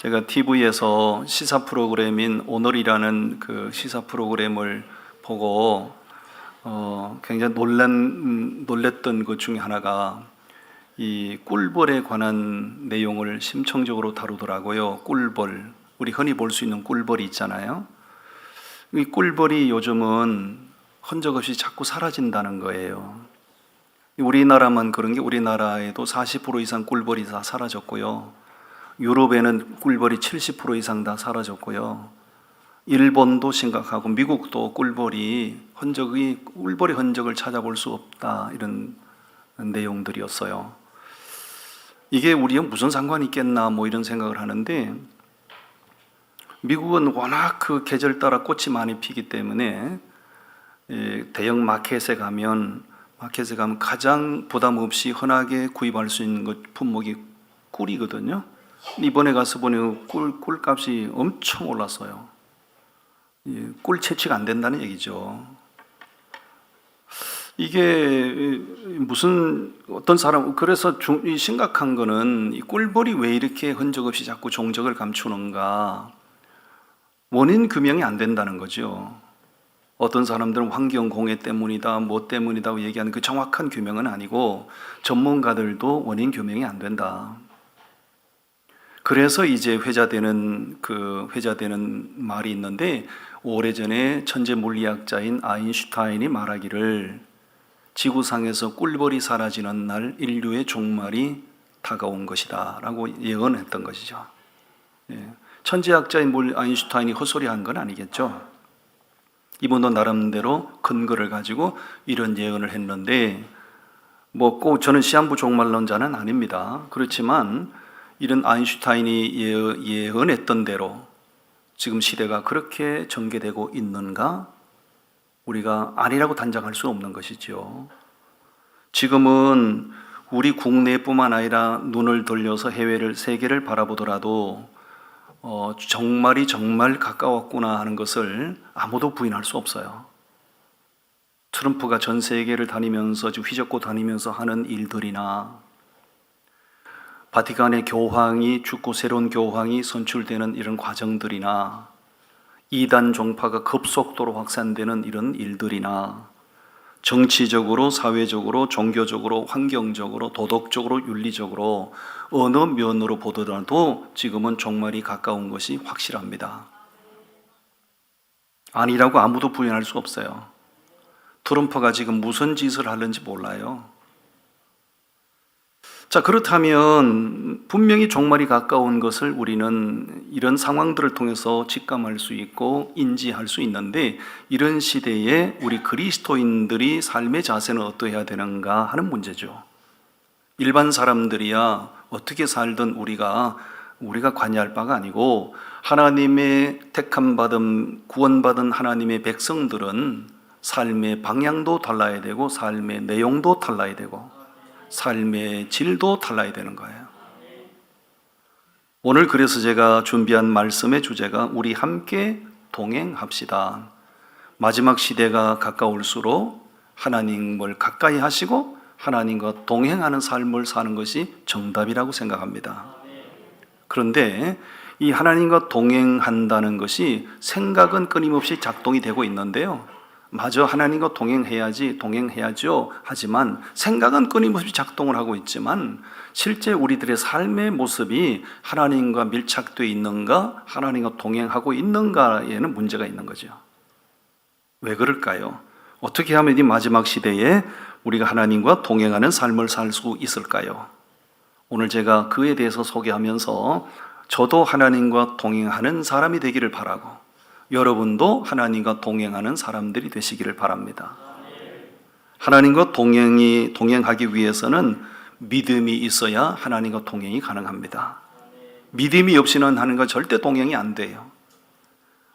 제가 TV에서 시사 프로그램인 오늘이라는 그 시사 프로그램을 보고 굉장히 놀랬던 것 중에 하나가 이 꿀벌에 관한 내용을 심층적으로 다루더라고요. 꿀벌, 우리 흔히 볼 수 있는 꿀벌이 있잖아요. 이 꿀벌이 요즘은 흔적 없이 자꾸 사라진다는 거예요. 우리나라만 그런 게 우리나라에도 40% 이상 꿀벌이 다 사라졌고요. 유럽에는 꿀벌이 70% 이상 다 사라졌고요. 일본도 심각하고 미국도 꿀벌의 흔적을 찾아볼 수 없다, 이런 내용들이었어요. 이게 우리와 무슨 상관이 있겠나 이런 생각을 하는데, 미국은 워낙 그 계절 따라 꽃이 많이 피기 때문에 대형 마켓에 가면 가장 부담 없이 흔하게 구입할 수 있는 것 품목이 꿀이거든요. 이번에 가서 보니 꿀값이 엄청 올랐어요. 꿀 채취가 안 된다는 얘기죠. 이게 어떤 사람, 그래서 심각한 거는 이 꿀벌이 왜 이렇게 흔적 없이 자꾸 종적을 감추는가, 원인 규명이 안 된다는 거죠. 어떤 사람들은 환경 공해 때문이다, 뭐 때문이다 얘기하는 그 정확한 규명은 아니고, 전문가들도 원인 규명이 안 된다. 그래서 이제 회자되는 말이 있는데, 오래전에 천재 물리학자인 아인슈타인이 말하기를 지구상에서 꿀벌이 사라지는 날 인류의 종말이 다가온 것이다 라고 예언했던 것이죠. 천재학자인 아인슈타인이 헛소리한 건 아니겠죠. 이분도 나름대로 근거를 가지고 이런 예언을 했는데, 꼭 저는 시한부 종말론자는 아닙니다. 그렇지만 이런 아인슈타인이 예언했던 대로 지금 시대가 그렇게 전개되고 있는가? 우리가 아니라고 단정할 수 없는 것이죠. 지금은 우리 국내뿐만 아니라 눈을 돌려서 세계를 바라보더라도 정말이 정말 가까웠구나 하는 것을 아무도 부인할 수 없어요. 트럼프가 전 세계를 다니면서 휘젓고 다니면서 하는 일들이나, 바티칸의 교황이 죽고 새로운 교황이 선출되는 이런 과정들이나, 이단 종파가 급속도로 확산되는 이런 일들이나, 정치적으로, 사회적으로, 종교적으로, 환경적으로, 도덕적으로, 윤리적으로 어느 면으로 보더라도 지금은 종말이 가까운 것이 확실합니다. 아니라고 아무도 부인할 수 없어요. 트럼프가 지금 무슨 짓을 하는지 몰라요. 자, 그렇다면 분명히 종말이 가까운 것을 우리는 이런 상황들을 통해서 직감할 수 있고 인지할 수 있는데, 이런 시대에 우리 그리스도인들이 삶의 자세는 어떠해야 되는가 하는 문제죠. 일반 사람들이야 어떻게 살든 우리가 관여할 바가 아니고, 하나님의 택함받은 구원받은 하나님의 백성들은 삶의 방향도 달라야 되고, 삶의 내용도 달라야 되고, 삶의 질도 달라야 되는 거예요. 오늘 그래서 제가 준비한 말씀의 주제가 우리 함께 동행합시다. 마지막 시대가 가까울수록 하나님을 가까이 하시고 하나님과 동행하는 삶을 사는 것이 정답이라고 생각합니다. 그런데 이 하나님과 동행한다는 것이 생각은 끊임없이 작동이 되고 있는데요, 맞아, 하나님과 동행해야죠. 하지만 생각은 끊임없이 작동을 하고 있지만 실제 우리들의 삶의 모습이 하나님과 밀착되어 있는가, 하나님과 동행하고 있는가에는 문제가 있는 거죠. 왜 그럴까요? 어떻게 하면 이 마지막 시대에 우리가 하나님과 동행하는 삶을 살 수 있을까요? 오늘 제가 그에 대해서 소개하면서 저도 하나님과 동행하는 사람이 되기를 바라고, 여러분도 하나님과 동행하는 사람들이 되시기를 바랍니다. 하나님과 동행하기 위해서는 믿음이 있어야 하나님과 동행이 가능합니다. 믿음이 없이는 하나님과 절대 동행이 안 돼요.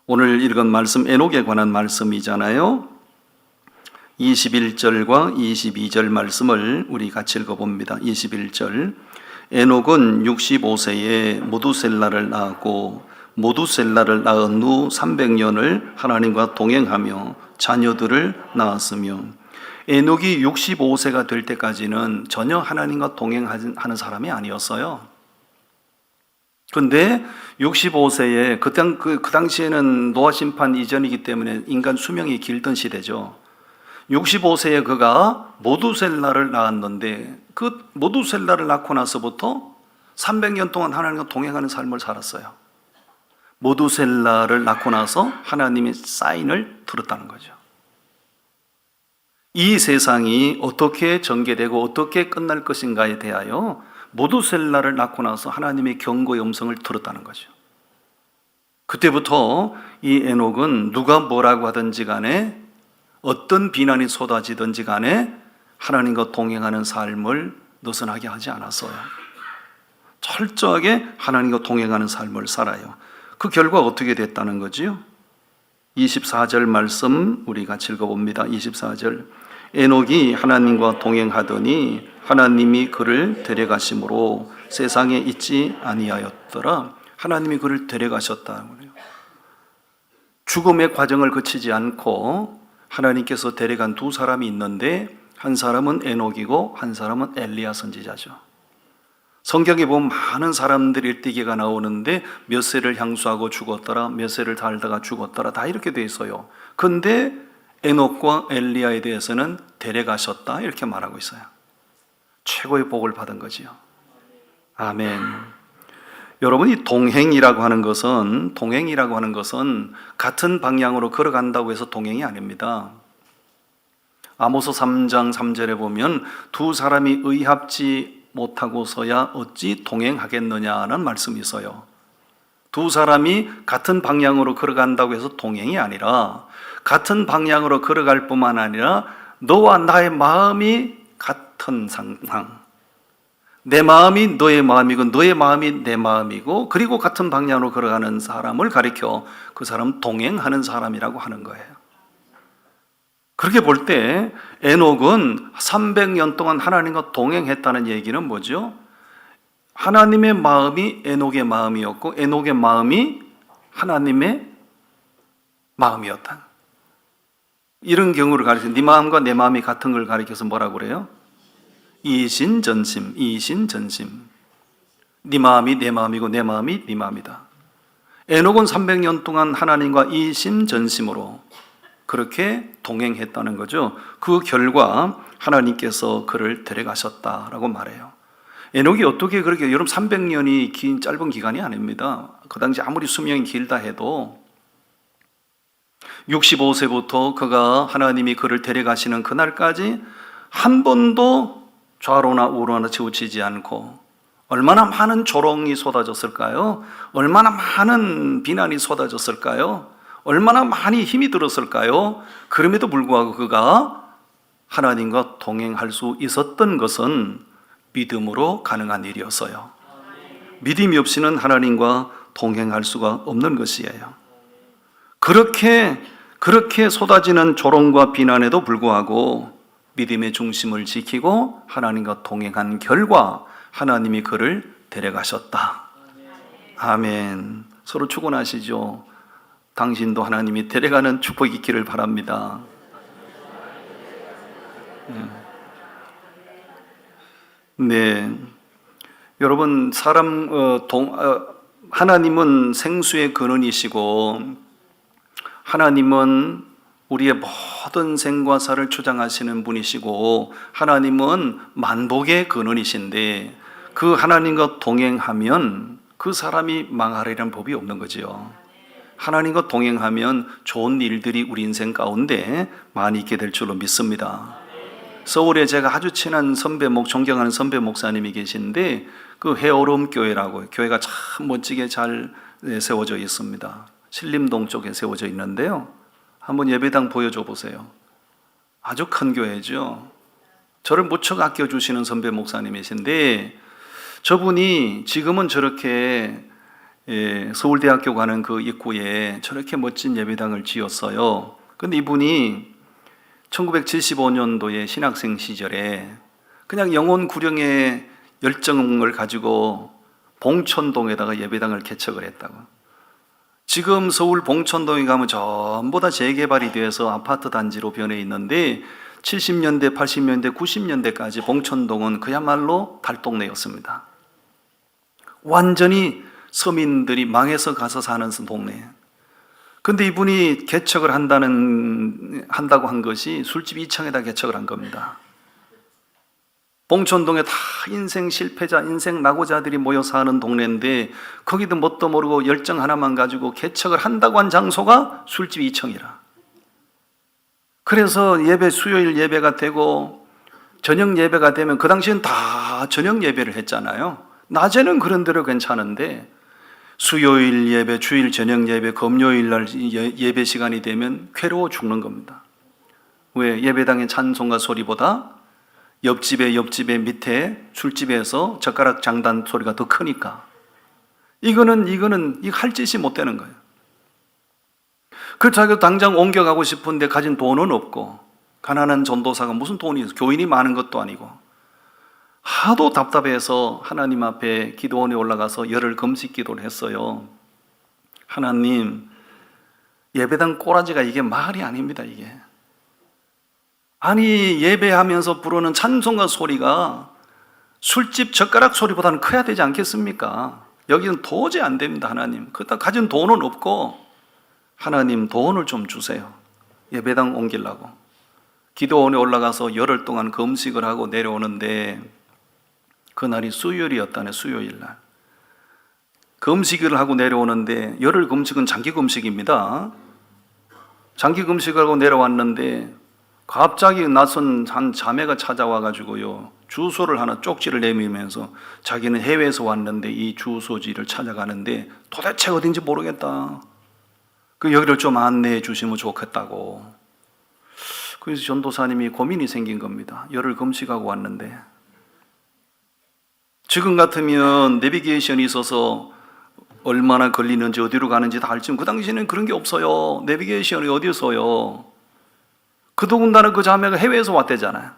오늘 읽은 말씀 에녹에 관한 말씀이잖아요. 21절과 22절 말씀을 우리 같이 읽어봅니다. 21절, 에녹은 65세에 모두셀라를 낳았고 모두셀라를 낳은 후 300년을 하나님과 동행하며 자녀들을 낳았으며, 에녹이 65세가 될 때까지는 전혀 하나님과 동행하는 사람이 아니었어요. 근데 65세에 그 당시에는 노아 심판 이전이기 때문에 인간 수명이 길던 시대죠. 65세에 그가 모두셀라를 낳았는데 그 모두셀라를 낳고 나서부터 300년 동안 하나님과 동행하는 삶을 살았어요. 모두셀라를 낳고 나서 하나님의 사인을 들었다는 거죠. 이 세상이 어떻게 전개되고 어떻게 끝날 것인가에 대하여 모두셀라를 낳고 나서 하나님의 경고의 음성을 들었다는 거죠. 그때부터 이 에녹은 누가 뭐라고 하든지 간에 어떤 비난이 쏟아지든지 간에 하나님과 동행하는 삶을 느슨하게 하지 않았어요. 철저하게 하나님과 동행하는 삶을 살아요. 그 결과 어떻게 됐다는 거지요? 24절 말씀 우리 같이 읽어봅니다. 24절. 에녹이 하나님과 동행하더니 하나님이 그를 데려가심으로 세상에 있지 아니하였더라. 하나님이 그를 데려가셨다. 죽음의 과정을 거치지 않고 하나님께서 데려간 두 사람이 있는데 한 사람은 에녹이고 한 사람은 엘리야 선지자죠. 성경에 보면 많은 사람들이 일대기가 나오는데 몇 세를 향수하고 죽었더라, 몇 세를 살다가 죽었더라, 다 이렇게 돼 있어요. 근데 에녹과 엘리야에 대해서는 데려가셨다 이렇게 말하고 있어요. 최고의 복을 받은 거지요. 아멘. 여러분, 이 동행이라고 하는 것은 같은 방향으로 걸어간다고 해서 동행이 아닙니다. 아모스 3장 3절에 보면 두 사람이 의합지 못하고서야 어찌 동행하겠느냐는 말씀이 있어요. 두 사람이 같은 방향으로 걸어간다고 해서 동행이 아니라 같은 방향으로 걸어갈 뿐만 아니라 너와 나의 마음이 같은 상황, 내 마음이 너의 마음이고 너의 마음이 내 마음이고 그리고 같은 방향으로 걸어가는 사람을 가리켜 그 사람 동행하는 사람이라고 하는 거예요. 그렇게 볼 때 에녹은 300년 동안 하나님과 동행했다는 얘기는 뭐죠? 하나님의 마음이 에녹의 마음이었고 에녹의 마음이 하나님의 마음이었다. 이런 경우를 가리켜서 네 마음과 내 마음이 같은 걸 가리켜서 뭐라고 그래요? 이신전심. 네 마음이 내 마음이고 내 마음이 네 마음이다. 에녹은 300년 동안 하나님과 이심전심으로 그렇게 동행했다는 거죠. 그 결과 하나님께서 그를 데려가셨다라고 말해요. 에녹이 어떻게 그렇게, 여러분 300년이 긴 짧은 기간이 아닙니다. 그 당시 아무리 수명이 길다 해도 65세부터 그가 하나님이 그를 데려가시는 그날까지 한 번도 좌로나 우로나 치우치지 않고 얼마나 많은 조롱이 쏟아졌을까요? 얼마나 많은 비난이 쏟아졌을까요? 얼마나 많이 힘이 들었을까요? 그럼에도 불구하고 그가 하나님과 동행할 수 있었던 것은 믿음으로 가능한 일이었어요. 믿음이 없이는 하나님과 동행할 수가 없는 것이에요. 그렇게 쏟아지는 조롱과 비난에도 불구하고 믿음의 중심을 지키고 하나님과 동행한 결과 하나님이 그를 데려가셨다. 아멘. 서로 축원하시죠. 당신도 하나님이 데려가는 축복이 있기를 바랍니다. 네, 여러분 하나님은 생수의 근원이시고 하나님은 우리의 모든 생과 사를 주장하시는 분이시고 하나님은 만복의 근원이신데 그 하나님과 동행하면 그 사람이 망하리라는 법이 없는 거죠. 하나님과 동행하면 좋은 일들이 우리 인생 가운데 많이 있게 될 줄로 믿습니다. 서울에 제가 아주 친한 존경하는 선배 목사님이 계신데 그 해오름 교회라고, 교회가 참 멋지게 잘 세워져 있습니다. 신림동 쪽에 세워져 있는데요. 한번 예배당 보여줘 보세요. 아주 큰 교회죠. 저를 무척 아껴주시는 선배 목사님이신데 저분이 지금은 저렇게 서울대학교 가는 그 입구에 저렇게 멋진 예배당을 지었어요. 근데 이분이 1975년도에 신학생 시절에 그냥 영혼 구령의 열정을 가지고 봉천동에다가 예배당을 개척을 했다고. 지금 서울 봉천동에 가면 전부 다 재개발이 되어서 아파트 단지로 변해 있는데 70년대, 80년대, 90년대까지 봉천동은 그야말로 달동네였습니다. 완전히 서민들이 망해서 가서 사는 동네. 근데 이분이 개척을 한다고 한 것이 술집 2층에다 개척을 한 겁니다. 봉천동에 다 인생 실패자, 인생 낙오자들이 모여 사는 동네인데 거기도 뭣도 모르고 열정 하나만 가지고 개척을 한다고 한 장소가 술집 2층이라. 그래서 수요일 예배가 되고 저녁 예배가 되면 그 당시엔 다 저녁 예배를 했잖아요. 낮에는 그런 대로 괜찮은데 수요일 예배, 주일 저녁 예배, 금요일 날 예배 시간이 되면 괴로워 죽는 겁니다. 왜? 예배당의 찬송가 소리보다 옆집에 밑에 술집에서 젓가락 장단 소리가 더 크니까 이거는 할 짓이 못 되는 거예요. 그 자기도 당장 옮겨가고 싶은데 가진 돈은 없고 가난한 전도사가 무슨 돈이 있어? 교인이 많은 것도 아니고 하도 답답해서 하나님 앞에 기도원에 올라가서 열흘 금식 기도를 했어요. 하나님, 예배당 꼬라지가 이게 말이 아닙니다. 이게 아니 예배하면서 부르는 찬송가 소리가 술집 젓가락 소리보다는 커야 되지 않겠습니까? 여기는 도저히 안 됩니다. 하나님, 그렇다 가진 돈은 없고 하나님 돈을 좀 주세요. 예배당 옮기려고 기도원에 올라가서 열흘 동안 금식을 하고 내려오는데 그날이 수요일이었다네. 수요일 날 금식을 하고 내려오는데 열흘 금식은 장기 금식입니다. 장기 금식을 하고 내려왔는데 갑자기 낯선 한 자매가 찾아와가지고요 주소를 하나 쪽지를 내밀면서 자기는 해외에서 왔는데 이 주소지를 찾아가는데 도대체 어딘지 모르겠다. 그 여기를 좀 안내해 주시면 좋겠다고. 그래서 전도사님이 고민이 생긴 겁니다. 열흘 금식하고 왔는데 지금 같으면 내비게이션이 있어서 얼마나 걸리는지 어디로 가는지 다 알지만 그 당시에는 그런 게 없어요. 내비게이션이 어디서요? 그동안은 그 자매가 해외에서 왔대잖아요.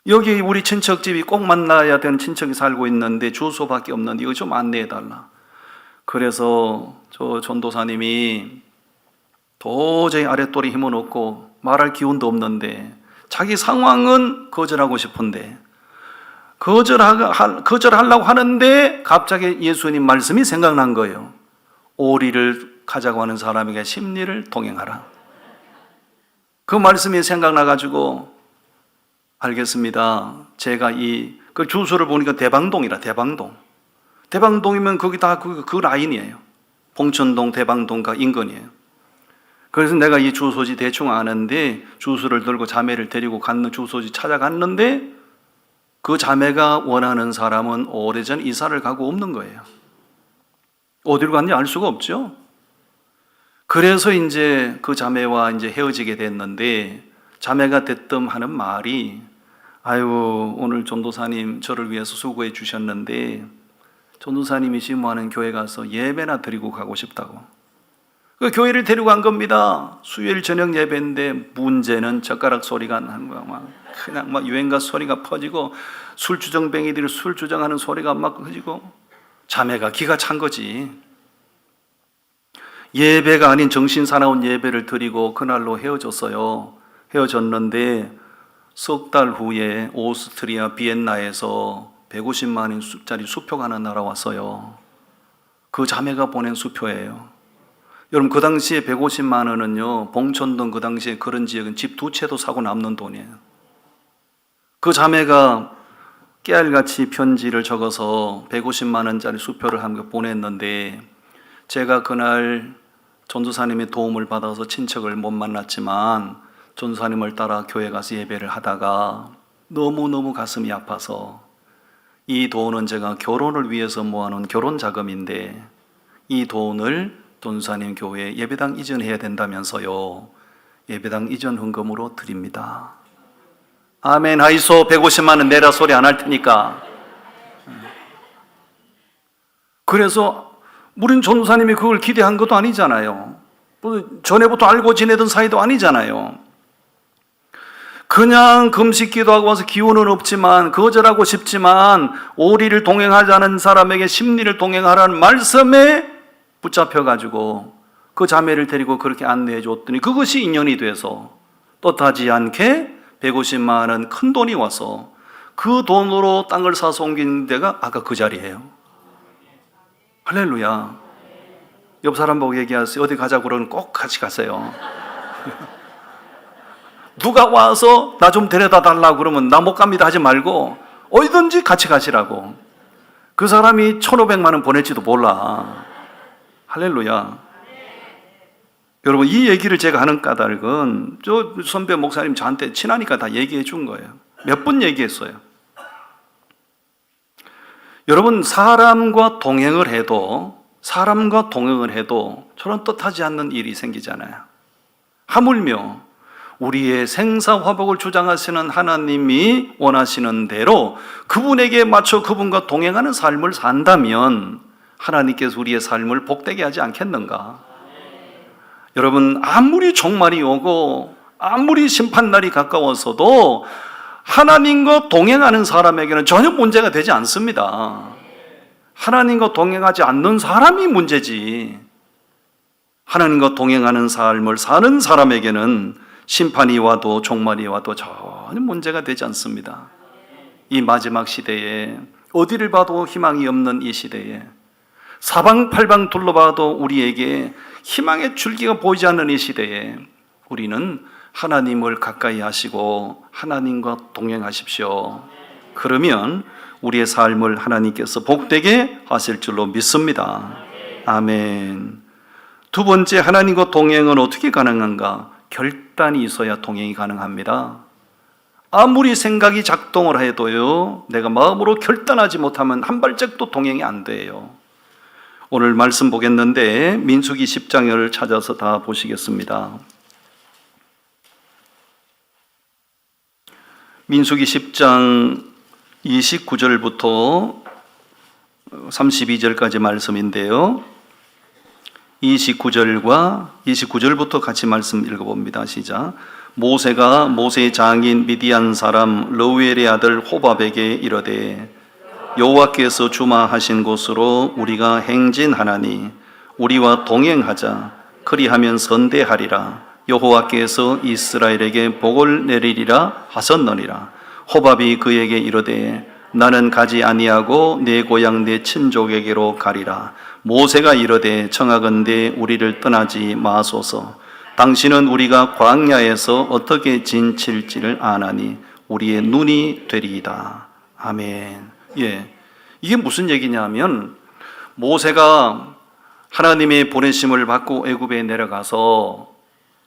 여기 우리 친척집이 꼭 만나야 되는 친척이 살고 있는데 주소밖에 없는데 이거 좀 안내해달라. 그래서 저 전도사님이 도저히 아랫돌이 힘은 없고 말할 기운도 없는데 자기 상황은 거절하고 싶은데 거절하려고 하는데 갑자기 예수님 말씀이 생각난 거예요. 오리를 가자고 하는 사람에게 십리를 동행하라. 그 말씀이 생각나가지고 알겠습니다. 제가 그 주소를 보니까 대방동이라. 대방동이면 거기 다 그 라인이에요. 봉천동, 대방동과 인근이에요. 그래서 내가 이 주소지 대충 아는데 주소를 들고 자매를 데리고 갔는 주소지 찾아갔는데 그 자매가 원하는 사람은 오래전 이사를 가고 없는 거예요. 어디로 갔는지 알 수가 없죠. 그래서 이제 그 자매와 이제 헤어지게 됐는데 자매가 대뜸 하는 말이 아유 오늘 전도사님 저를 위해서 수고해 주셨는데 전도사님이 심호하는 교회 가서 예배나 드리고 가고 싶다고. 그 교회를 데리고 간 겁니다. 수요일 저녁 예배인데 문제는 젓가락 소리가 나는 거야. 그냥 막 유행가 소리가 퍼지고 술주정뱅이들이 술 주정하는 소리가 막 퍼지고 자매가 기가 찬 거지. 예배가 아닌 정신사나운 예배를 드리고 그날로 헤어졌어요. 헤어졌는데 석 달 후에 오스트리아 비엔나에서 150만 원짜리 수표가 하나 날아왔어요. 그 자매가 보낸 수표예요. 여러분 그 당시에 150만 원은요 봉천동 그 당시에 그런 지역은 집 두 채도 사고 남는 돈이에요. 그 자매가 깨알같이 편지를 적어서 150만 원짜리 수표를 한 거 보냈는데 제가 그날 전도사님의 도움을 받아서 친척을 못 만났지만 전도사님을 따라 교회 가서 예배를 하다가 너무너무 가슴이 아파서 이 돈은 제가 결혼을 위해서 모아놓은 결혼 자금인데 이 돈을 전도사님 교회에 예배당 이전해야 된다면서요. 예배당 이전 헌금으로 드립니다. 아멘 하이소. 150만 원 내라 소리 안 할 테니까. 그래서 우린 전도사님이 그걸 기대한 것도 아니잖아요. 전에부터 알고 지내던 사이도 아니잖아요. 그냥 금식 기도하고 와서 기운은 없지만 거절하고 싶지만 오리를 동행하자는 사람에게 십리를 동행하라는 말씀에 붙잡혀가지고 그 자매를 데리고 그렇게 안내해 줬더니 그것이 인연이 돼서 뜻하지 않게 150만 원 큰 돈이 와서 그 돈으로 땅을 사서 옮긴 데가 아까 그 자리예요. 할렐루야. 옆 사람 보고 얘기하세요. 어디 가자고 그러면 꼭 같이 가세요. 누가 와서 나 좀 데려다 달라고 그러면 나 못 갑니다 하지 말고 어디든지 같이 가시라고. 그 사람이 1,500만 원 보낼지도 몰라. 할렐루야. 여러분, 이 얘기를 제가 하는 까닭은 저 선배 목사님 저한테 친하니까 다 얘기해 준 거예요. 몇 번 얘기했어요. 여러분, 사람과 동행을 해도 저런 뜻하지 않는 일이 생기잖아요. 하물며 우리의 생사화복을 주장하시는 하나님이 원하시는 대로 그분에게 맞춰 그분과 동행하는 삶을 산다면 하나님께서 우리의 삶을 복되게 하지 않겠는가? 여러분, 아무리 종말이 오고 아무리 심판날이 가까워서도 하나님과 동행하는 사람에게는 전혀 문제가 되지 않습니다. 하나님과 동행하지 않는 사람이 문제지. 하나님과 동행하는 삶을 사는 사람에게는 심판이 와도 종말이 와도 전혀 문제가 되지 않습니다. 이 마지막 시대에 어디를 봐도 희망이 없는 이 시대에 사방팔방 둘러봐도 우리에게 희망의 줄기가 보이지 않는 이 시대에 우리는 하나님을 가까이 하시고 하나님과 동행하십시오. 그러면 우리의 삶을 하나님께서 복되게 하실 줄로 믿습니다. 아멘. 두 번째, 하나님과 동행은 어떻게 가능한가? 결단이 있어야 동행이 가능합니다. 아무리 생각이 작동을 해도요, 내가 마음으로 결단하지 못하면 한 발짝도 동행이 안 돼요. 오늘 말씀 보겠는데 민수기 10장을 찾아서 다 보시겠습니다. 민수기 10장 29절부터 32절까지 말씀인데요. 29절부터 같이 말씀 읽어봅니다. 시작. 모세가 모세의 장인 미디안 사람 르우엘의 아들 호밥에게 이르되 여호와께서 주마하신 곳으로 우리가 행진하나니 우리와 동행하자. 그리하면 선대하리라. 여호와께서 이스라엘에게 복을 내리리라 하셨느니라. 호밥이 그에게 이르되 나는 가지 아니하고 내 고향 내 친족에게로 가리라. 모세가 이르되 청하건대 우리를 떠나지 마소서. 당신은 우리가 광야에서 어떻게 진칠지를 아나니 우리의 눈이 되리이다. 아멘. 예, 이게 무슨 얘기냐면 모세가 하나님의 보내심을 받고 애굽에 내려가서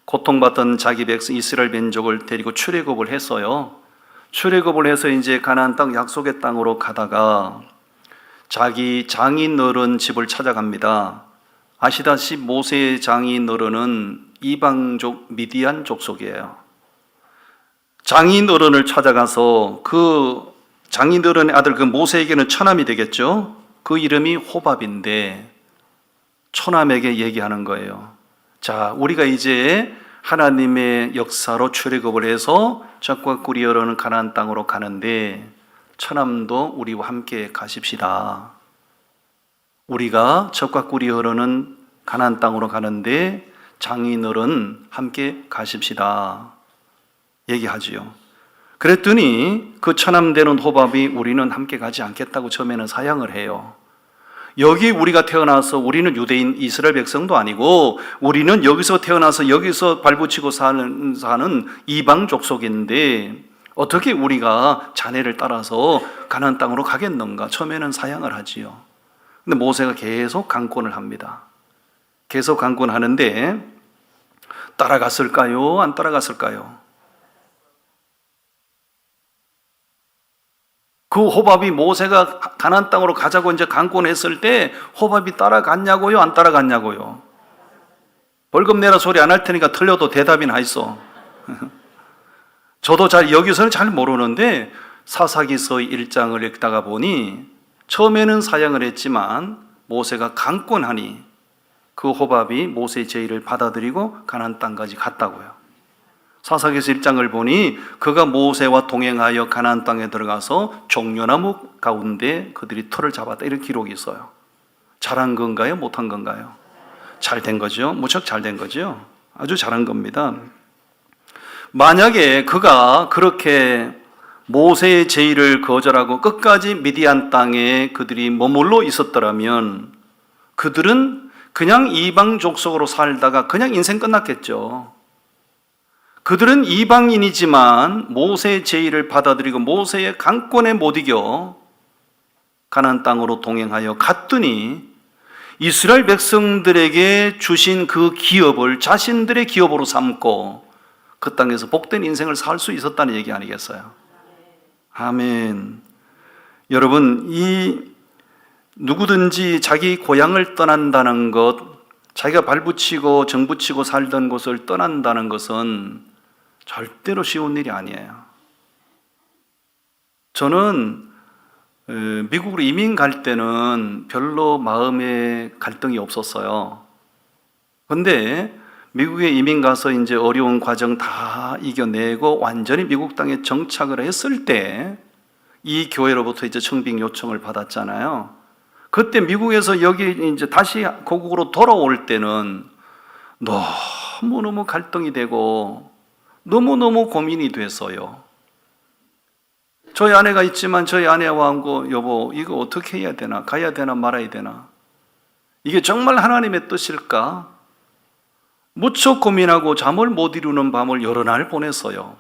고통받던 자기 백성 이스라엘 민족을 데리고 출애굽을 했어요. 출애굽을 해서 이제 가나안 땅 약속의 땅으로 가다가 자기 장인 어른 집을 찾아갑니다. 아시다시피 모세의 장인 어른은 이방족 미디안 족속이에요. 장인 어른을 찾아가서 그 장인 어른의 아들 그 모세에게는 처남이 되겠죠. 그 이름이 호밥인데 처남에게 얘기하는 거예요. 자, 우리가 이제 하나님의 역사로 출애굽을 해서 적과 꿀이 흐르는 가나안 땅으로 가는데 처남도 우리와 함께 가십시다. 우리가 적과 꿀이 흐르는 가나안 땅으로 가는데 장인어른 함께 가십시다. 얘기하지요. 그랬더니 그 처남 되는 호밥이 우리는 함께 가지 않겠다고 처음에는 사양을 해요. 여기 우리가 태어나서 우리는 유대인 이스라엘 백성도 아니고 우리는 여기서 태어나서 여기서 발붙이고 사는 이방 족속인데 어떻게 우리가 자네를 따라서 가나안 땅으로 가겠는가? 처음에는 사양을 하지요. 근데 모세가 계속 강권을 합니다. 계속 강권하는데 따라갔을까요? 안 따라갔을까요? 그 호밥이 모세가 가나안 땅으로 가자고 이제 강권했을 때 호밥이 따라갔냐고요? 안 따라갔냐고요? 벌금 내라 소리 안 할 테니까 틀려도 대답이나 있어. 저도 여기서는 잘 모르는데 사사기서 1장을 읽다가 보니 처음에는 사양을 했지만 모세가 강권하니 그 호밥이 모세의 제의를 받아들이고 가나안 땅까지 갔다고요. 사사기서 1장을 보니 그가 모세와 동행하여 가나안 땅에 들어가서 종려나무 가운데 그들이 터를 잡았다, 이런 기록이 있어요. 잘한 건가요? 못한 건가요? 잘 된 거죠. 무척 잘 된 거죠. 아주 잘한 겁니다. 만약에 그가 그렇게 모세의 제의를 거절하고 끝까지 미디안 땅에 그들이 머물러 있었더라면 그들은 그냥 이방 족속으로 살다가 그냥 인생 끝났겠죠. 그들은 이방인이지만 모세의 제의를 받아들이고 모세의 강권에 못 이겨 가나안 땅으로 동행하여 갔더니 이스라엘 백성들에게 주신 그 기업을 자신들의 기업으로 삼고 그 땅에서 복된 인생을 살 수 있었다는 얘기 아니겠어요? 아멘. 여러분, 누구든지 자기 고향을 떠난다는 것, 자기가 발붙이고 정붙이고 살던 곳을 떠난다는 것은 절대로 쉬운 일이 아니에요. 저는 미국으로 이민 갈 때는 별로 마음에 갈등이 없었어요. 근데 미국에 이민 가서 이제 어려운 과정 다 이겨내고 완전히 미국 땅에 정착을 했을 때 이 교회로부터 이제 청빙 요청을 받았잖아요. 그때 미국에서 여기 이제 다시 고국으로 돌아올 때는 너무너무 갈등이 되고 너무너무 고민이 됐어요. 저희 아내가 있지만 저희 아내와 한거 여보 이거 어떻게 해야 되나, 가야 되나 말아야 되나, 이게 정말 하나님의 뜻일까? 무척 고민하고 잠을 못 이루는 밤을 여러 날 보냈어요.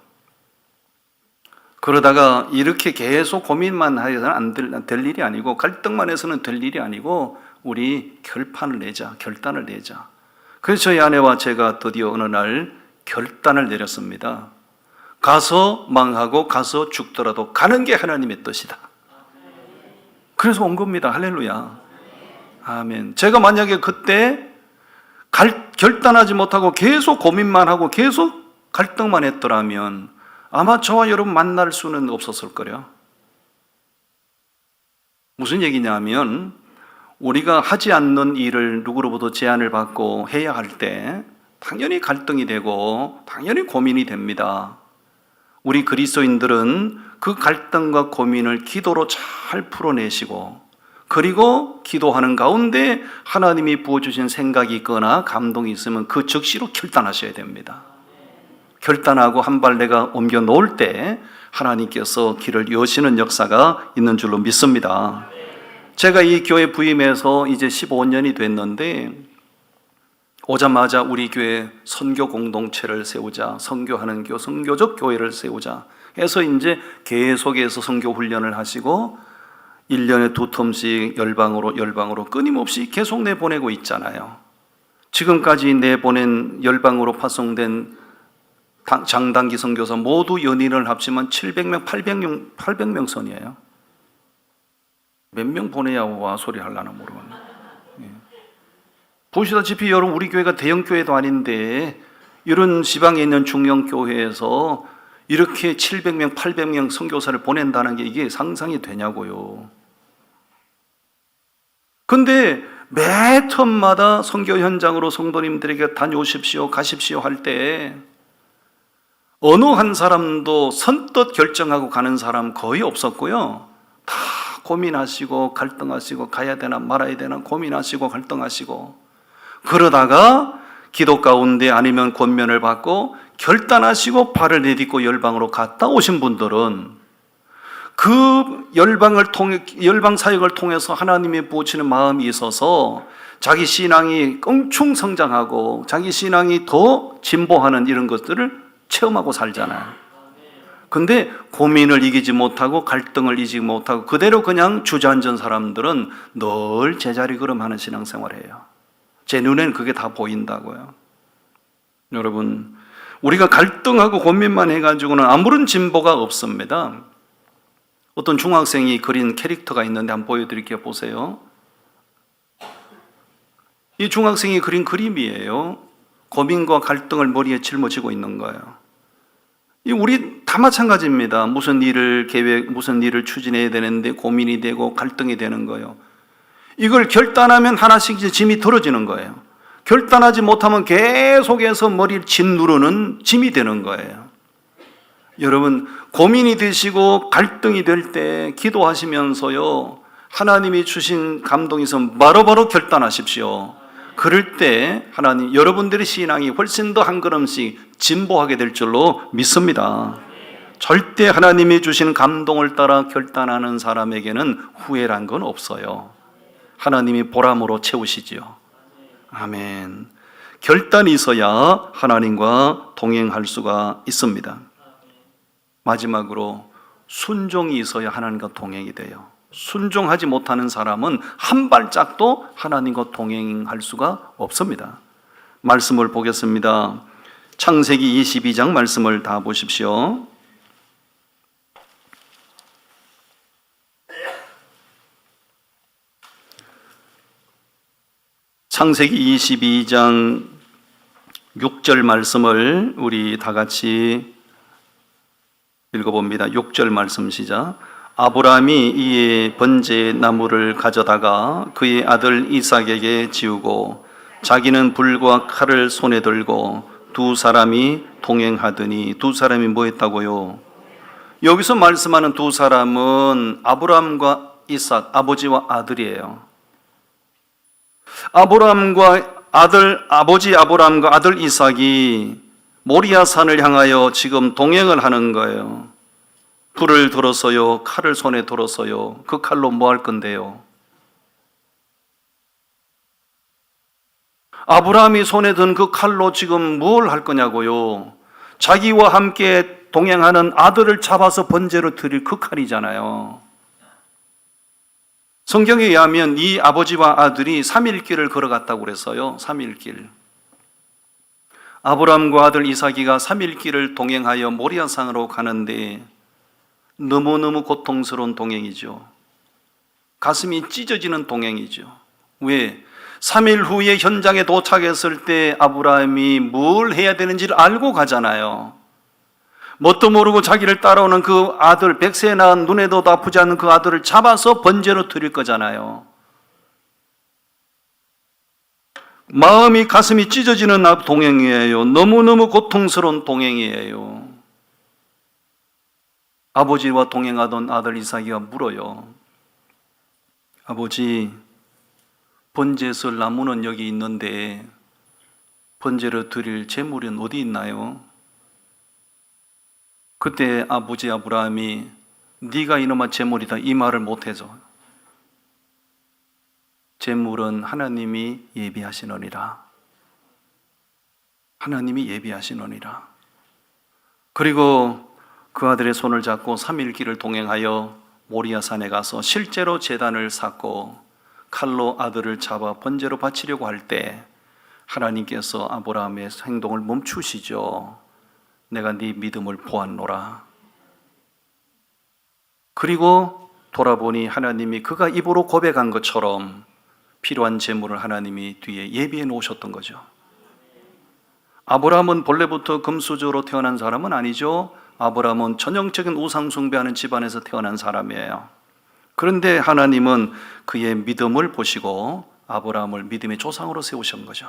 그러다가 이렇게 계속 고민만 해서는 안 될 일이 아니고 갈등만 해서는 될 일이 아니고 우리 결판을 내자, 결단을 내자. 그래서 저희 아내와 제가 드디어 어느 날 결단을 내렸습니다. 가서 망하고 가서 죽더라도 가는 게 하나님의 뜻이다. 그래서 온 겁니다. 할렐루야. 아멘. 제가 만약에 그때 결단하지 못하고 계속 고민만 하고 계속 갈등만 했더라면 아마 저와 여러분 만날 수는 없었을 거예요. 무슨 얘기냐면 우리가 하지 않는 일을 누구로부터 제안을 받고 해야 할 때 당연히 갈등이 되고 당연히 고민이 됩니다. 우리 그리스도인들은 그 갈등과 고민을 기도로 잘 풀어내시고 그리고 기도하는 가운데 하나님이 부어주신 생각이 있거나 감동이 있으면 그 즉시로 결단하셔야 됩니다. 결단하고 한 발 내가 옮겨 놓을 때 하나님께서 길을 여시는 역사가 있는 줄로 믿습니다. 제가 이 교회 부임해서 이제 15년이 됐는데 오자마자 우리 교회 선교 공동체를 세우자, 선교하는 선교적 교회를 세우자 해서 이제 계속해서 선교 훈련을 하시고 1년에 2텀씩 열방으로 끊임없이 계속 내보내고 있잖아요. 지금까지 내보낸 열방으로 파송된 장단기 선교사 모두 연인을 합치면 700명, 800명 선이에요. 몇 명 보내야 와 소리 하려나 모르겠네. 보시다시피 여러분 우리 교회가 대형 교회도 아닌데 이런 지방에 있는 중형 교회에서 이렇게 700명, 800명 선교사를 보낸다는 게 이게 상상이 되냐고요. 근데 매 텀마다 선교 현장으로 성도님들에게 다녀오십시오, 가십시오 할 때 어느 한 사람도 선뜻 결정하고 가는 사람 거의 없었고요. 다 고민하시고 갈등하시고 가야 되나 말아야 되나 고민하시고 갈등하시고 그러다가 기도 가운데 아니면 권면을 받고 결단하시고 발을 내딛고 열방으로 갔다 오신 분들은 그 열방 사역을 통해서 하나님이 부어주시는 마음이 있어서 자기 신앙이 껑충 성장하고 자기 신앙이 더 진보하는 이런 것들을 체험하고 살잖아요. 근데 고민을 이기지 못하고 갈등을 이기지 못하고 그대로 그냥 주저앉은 사람들은 늘 제자리 걸음하는 신앙생활을 해요. 제 눈에는 그게 다 보인다고요. 여러분, 우리가 갈등하고 고민만 해가지고는 아무런 진보가 없습니다. 어떤 중학생이 그린 캐릭터가 있는데 한번 보여드릴게요. 보세요. 이 중학생이 그린 그림이에요. 고민과 갈등을 머리에 짊어지고 있는 거예요. 우리 다 마찬가지입니다. 무슨 일을 추진해야 되는데 고민이 되고 갈등이 되는 거예요. 이걸 결단하면 하나씩 이제 짐이 들어지는 거예요. 결단하지 못하면 계속해서 머리를 짓누르는 짐이 되는 거예요. 여러분, 고민이 되시고 갈등이 될 때 기도하시면서요, 하나님이 주신 감동이 있으면 바로바로 결단하십시오. 그럴 때 하나님, 여러분들의 신앙이 훨씬 더 한 걸음씩 진보하게 될 줄로 믿습니다. 절대 하나님이 주신 감동을 따라 결단하는 사람에게는 후회란 건 없어요. 하나님이 보람으로 채우시지요. 아멘. 결단이 있어야 하나님과 동행할 수가 있습니다. 마지막으로 순종이 있어야 하나님과 동행이 돼요. 순종하지 못하는 사람은 한 발짝도 하나님과 동행할 수가 없습니다. 말씀을 보겠습니다. 창세기 22장 말씀을 다 보십시오. 창세기 22장 6절 말씀을 우리 다 같이 읽어봅니다. 6절 말씀 시작. 아브라함이 이에 번제의 나무를 가져다가 그의 아들 이삭에게 지우고 자기는 불과 칼을 손에 들고 두 사람이 동행하더니, 두 사람이 뭐 했다고요? 여기서 말씀하는 두 사람은 아브라함과 이삭, 아버지와 아들이에요. 아버지 아브라함과 아들 이삭이 모리아 산을 향하여 지금 동행을 하는 거예요. 불을 들었어요. 칼을 손에 들었어요. 그 칼로 뭐 할 건데요? 아브라함이 손에 든 그 칼로 지금 뭘 할 거냐고요? 자기와 함께 동행하는 아들을 잡아서 번제로 드릴 그 칼이잖아요. 성경에 의하면 이 아버지와 아들이 3일 길을 걸어갔다고 그랬어요. 3일 길. 아브라함과 아들 이삭이가 3일 길을 동행하여 모리아산으로 가는데 너무너무 고통스러운 동행이죠. 가슴이 찢어지는 동행이죠. 왜? 3일 후에 현장에 도착했을 때 아브라함이 뭘 해야 되는지를 알고 가잖아요. 뭣도 모르고 자기를 따라오는 그 아들, 100세 낳은 눈에도 아프지 않는 그 아들을 잡아서 번제로 드릴 거잖아요. 마음이, 가슴이 찢어지는 동행이에요. 너무너무 고통스러운 동행이에요. 아버지와 동행하던 아들 이삭이가 물어요. 아버지, 번제 쓸 나무는 여기 있는데 번제로 드릴 제물은 어디 있나요? 그때 아버지 아브라함이 네가 이놈아 제물이다 이 말을 못해서 제물은 하나님이 예비하시느니라. 하나님이 예비하시느니라. 그리고 그 아들의 손을 잡고 3일 길을 동행하여 모리아산에 가서 실제로 제단을 쌓고 칼로 아들을 잡아 번제로 바치려고 할 때 하나님께서 아브라함의 행동을 멈추시죠. 내가 네 믿음을 보았노라. 그리고 돌아보니 하나님이 그가 입으로 고백한 것처럼 필요한 제물을 하나님이 뒤에 예비해 놓으셨던 거죠. 아브라함은 본래부터 금수저로 태어난 사람은 아니죠. 아브라함은 전형적인 우상 숭배하는 집안에서 태어난 사람이에요. 그런데 하나님은 그의 믿음을 보시고 아브라함을 믿음의 조상으로 세우신 거죠.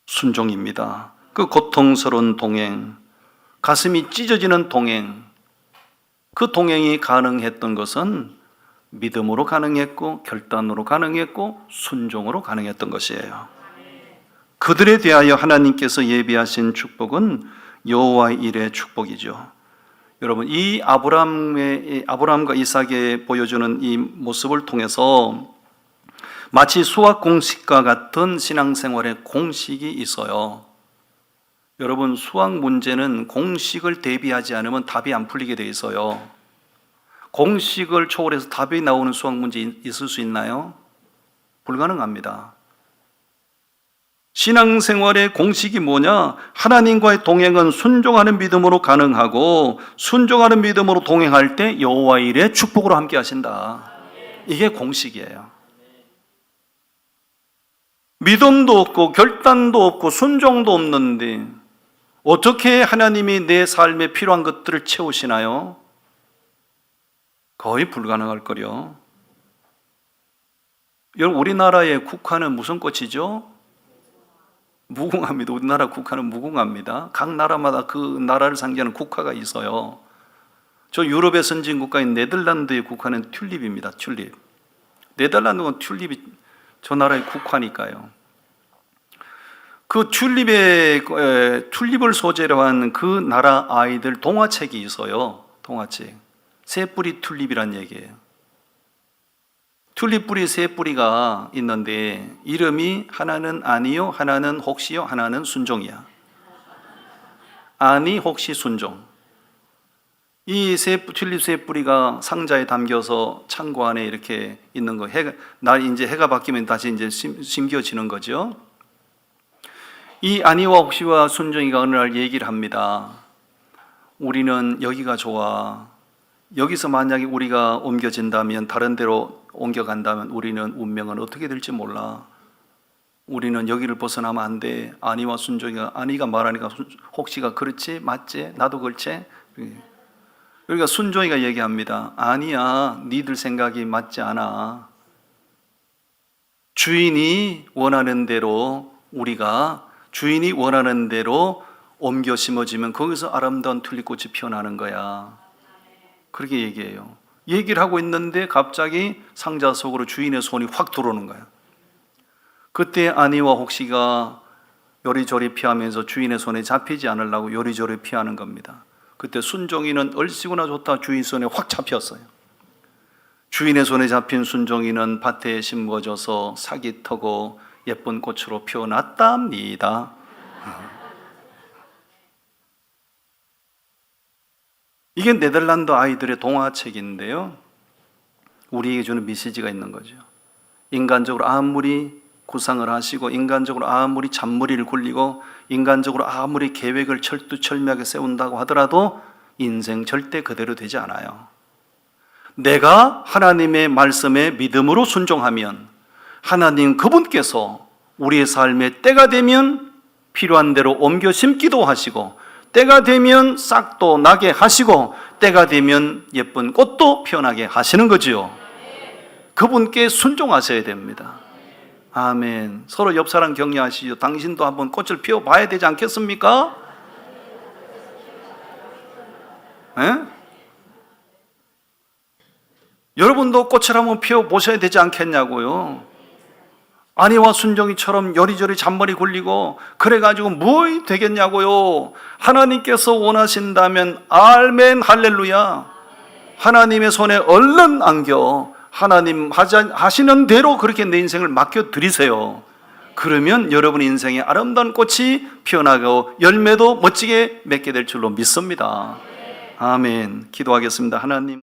순종입니다. 그 고통스러운 동행, 가슴이 찢어지는 동행, 그 동행이 가능했던 것은 믿음으로 가능했고 결단으로 가능했고 순종으로 가능했던 것이에요. 그들에 대하여 하나님께서 예비하신 축복은 여호와의 일의 축복이죠. 여러분, 이 아브라함과 이삭에 보여주는 이 모습을 통해서 마치 수학 공식과 같은 신앙생활의 공식이 있어요. 여러분, 수학 문제는 공식을 대비하지 않으면 답이 안 풀리게 돼 있어요. 공식을 초월해서 답이 나오는 수학 문제 있을 수 있나요? 불가능합니다. 신앙생활의 공식이 뭐냐? 하나님과의 동행은 순종하는 믿음으로 가능하고 순종하는 믿음으로 동행할 때 여호와의 일에 축복으로 함께 하신다. 이게 공식이에요. 믿음도 없고 결단도 없고 순종도 없는데 어떻게 하나님이 내 삶에 필요한 것들을 채우시나요? 거의 불가능할 거요. 여러분, 우리나라의 국화는 무슨 꽃이죠? 무궁화입니다. 우리나라 국화는 무궁화입니다. 각 나라마다 그 나라를 상징하는 국화가 있어요. 저 유럽의 선진국가인 네덜란드의 국화는 튤립입니다. 튤립. 네덜란드는 튤립이 저 나라의 국화니까요. 그 튤립을 소재로 한 그 나라 아이들 동화책이 있어요. 동화책. 새 뿌리 튤립이란 얘기예요. 튤립 뿌리 세 뿌리가 있는데 이름이 하나는 아니요, 하나는 혹시요, 하나는 순종이야. 아니, 혹시, 순종. 이 튤립 세 뿌리가 상자에 담겨서 창고 안에 이렇게 있는 거. 이제 해가 바뀌면 다시 이제 심겨지는 거죠. 이 아니와 혹시와 순종이가 어느 날 얘기를 합니다. 우리는 여기가 좋아. 여기서 만약에 우리가 옮겨진다면, 다른 데로 옮겨간다면 우리는 운명은 어떻게 될지 몰라. 우리는 여기를 벗어나면 안 돼. 아니와 순종이가, 아니가 말하니까 혹시가 그렇지? 맞지? 나도 그렇지? 그러니까 순종이가 얘기합니다. 아니야, 니들 생각이 맞지 않아. 주인이 원하는 대로 주인이 원하는 대로 옮겨 심어지면 거기서 아름다운 튤립꽃이 피어나는 거야. 그렇게 얘기해요. 얘기를 하고 있는데 갑자기 상자 속으로 주인의 손이 확 들어오는 거야. 그때 아니와 혹시가 요리조리 피하면서 주인의 손에 잡히지 않으려고 요리조리 피하는 겁니다. 그때 순종이는 얼씨구나 좋다 주인 손에 확 잡혔어요. 주인의 손에 잡힌 순종이는 밭에 심어져서 싹이 터고 예쁜 꽃으로 피어났답니다. 이게 네덜란드 아이들의 동화책인데요, 우리에게 주는 메시지가 있는 거죠. 인간적으로 아무리 구상을 하시고, 인간적으로 아무리 잔머리를 굴리고, 인간적으로 아무리 계획을 철두철미하게 세운다고 하더라도 인생 절대 그대로 되지 않아요. 내가 하나님의 말씀에 믿음으로 순종하면 하나님 그분께서 우리의 삶에 때가 되면 필요한 대로 옮겨 심기도 하시고, 때가 되면 싹도 나게 하시고, 때가 되면 예쁜 꽃도 피어나게 하시는 거지요. 그분께 순종하셔야 됩니다. 아멘. 서로 옆 사람 격려하시죠. 당신도 한번 꽃을 피워봐야 되지 않겠습니까? 에? 여러분도 꽃을 한번 피워보셔야 되지 않겠냐고요. 아니와 순종이처럼 요리조리 잔머리 굴리고 그래가지고 뭐 되겠냐고요. 하나님께서 원하신다면 아멘, 할렐루야. 하나님의 손에 얼른 안겨 하나님 하시는 대로 그렇게 내 인생을 맡겨드리세요. 그러면 여러분 인생에 아름다운 꽃이 피어나고 열매도 멋지게 맺게 될 줄로 믿습니다. 아멘. 기도하겠습니다. 하나님,